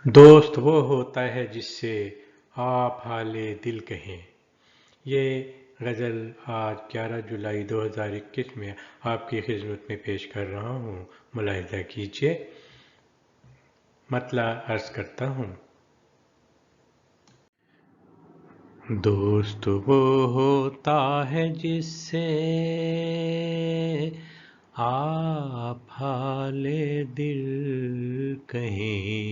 دوست وہ ہوتا ہے جس سے آپ حال دل کہیں۔ یہ غزل آج 11 جولائی 2021 میں آپ کی خدمت میں پیش کر رہا ہوں، ملاحظہ کیجیے۔ مطلع عرض کرتا ہوں۔ دوست وہ ہوتا ہے جس سے آپ حال دل کہیں۔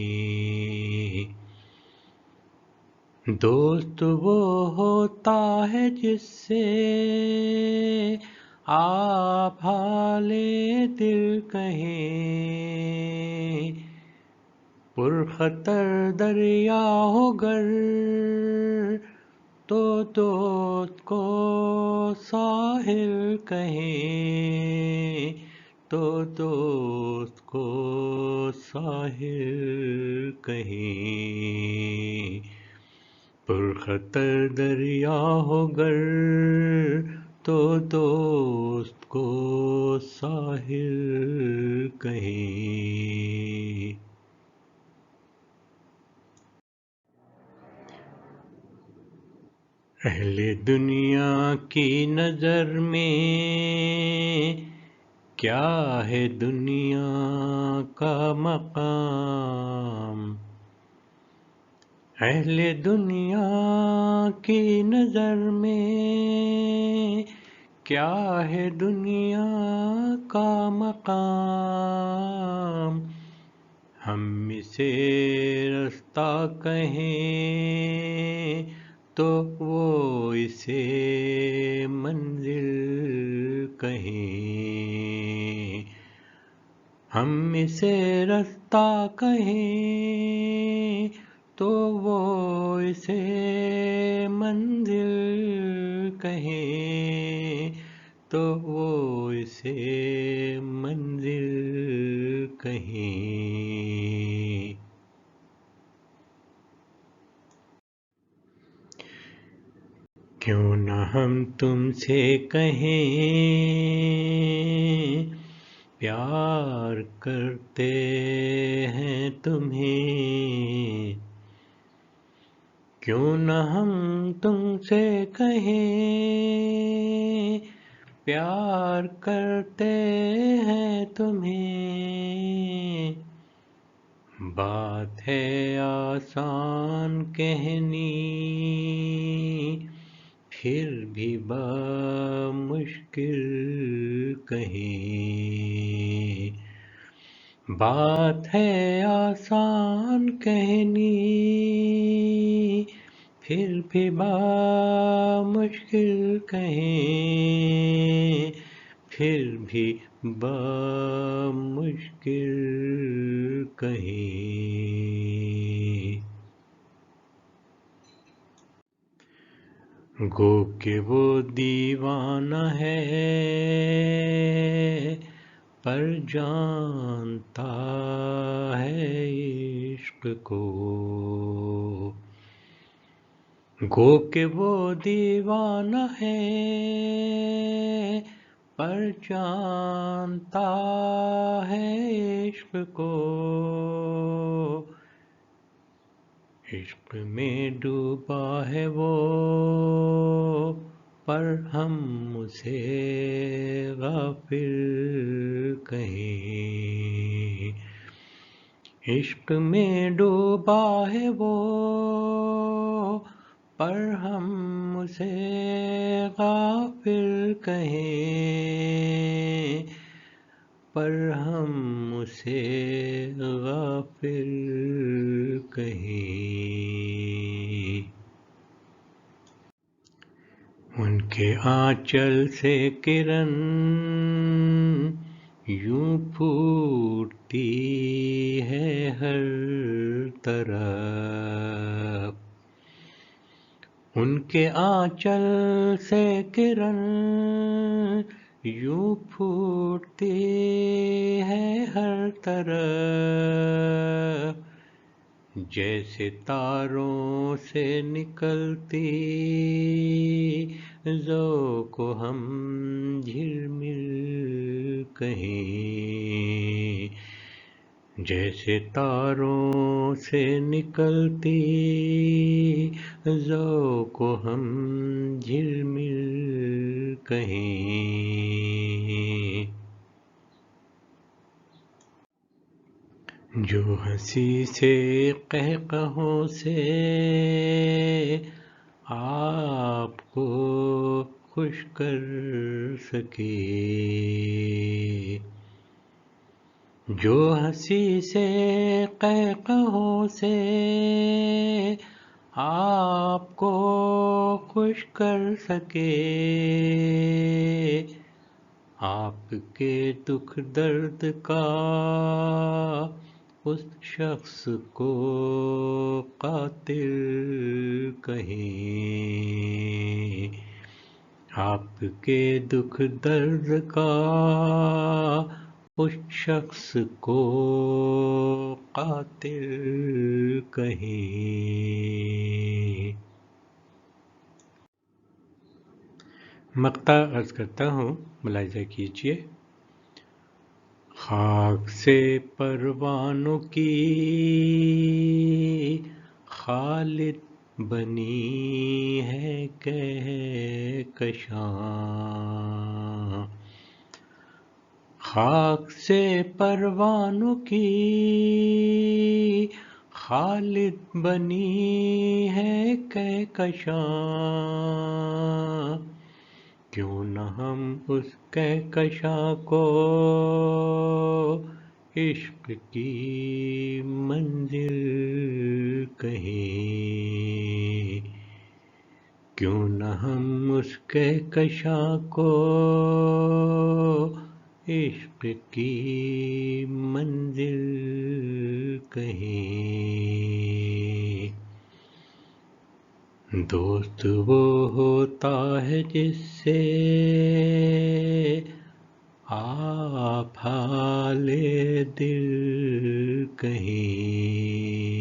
دوست وہ ہوتا ہے جس سے آپ حال دل کہیں۔ پرخطر دریا ہو گر تو دوست کو ساحل کہیں، تو دوست کو ساحل کہیں۔ پرخطر دریا ہو گر تو دوست کو ساحل کہیں۔ اہل دنیا کی نظر میں کیا ہے دنیا کا مقام؟ اہل دنیا کی نظر میں کیا ہے دنیا کا مقام؟ ہم اسے رستہ کہیں تو وہ اسے منزل کہیں۔ ہم اسے رستہ کہیں تو وہ اسے منزل کہیں، تو وہ اسے منزل کہیں۔ کیوں نہ ہم تم سے کہیں پیار کرتے ہیں تمہیں؟ کیوں نہ ہم تم سے کہیں پیار کرتے ہیں تمہیں؟ بات ہے آسان کہنی پھر بھی بامشکل کہیں۔ بات ہے آسان کہنی پھر بھی بامشکل کہیں، پھر بھی بامشکل کہیں۔ گو کہ وہ دیوانہ ہے پر جانتا ہے عشق کو۔ گو کہ وہ دیوانہ ہے پر جانتا ہے عشق کو۔ عشق میں ڈوبا ہے وہ پر ہم اسے غافل کہیں۔ عشق میں ڈوبا ہے وہ پر ہم اسے غافل کہیں، پر ہم اسے غافل کہیں۔ ان کے آنچل سے کرن یوں پھوٹتی ہے ہر طرف۔ ان کے آنچل سے کرن یوں پھوٹتی ہے ہر طرف، جیسے تاروں سے نکلتی ذوق و ہم جھلمل کہیں۔ جیسے تاروں سے نکلتی ذوق و ہم جھلمل کہیں، جو ہنسی سے قہقہوں سے آپ کو خوش کر سکے، جو ہنسی سے قہقہوں سے آپ کو خوش کر سکے، آپ کے دکھ درد کا اس شخص کو قاتل کہیں، آپ کے دکھ درد کا اس شخص کو قاتل کہیں۔ مقطع عرض کرتا ہوں، ملاحظہ کیجیے۔ خاک سے پروانوں کی خالد بنی ہے کہکشاں، خاک سے پروانوں کی خالد بنی ہے کہکشاں، کیوں نہ ہم اس کہکشاں کو عشق کی منزل کہیں، کیوں نہ ہم اس کہکشاں کو عشق کی منزل کہیں۔ دوست وہ ہوتا ہے جس سے آپ حال دل کہیں،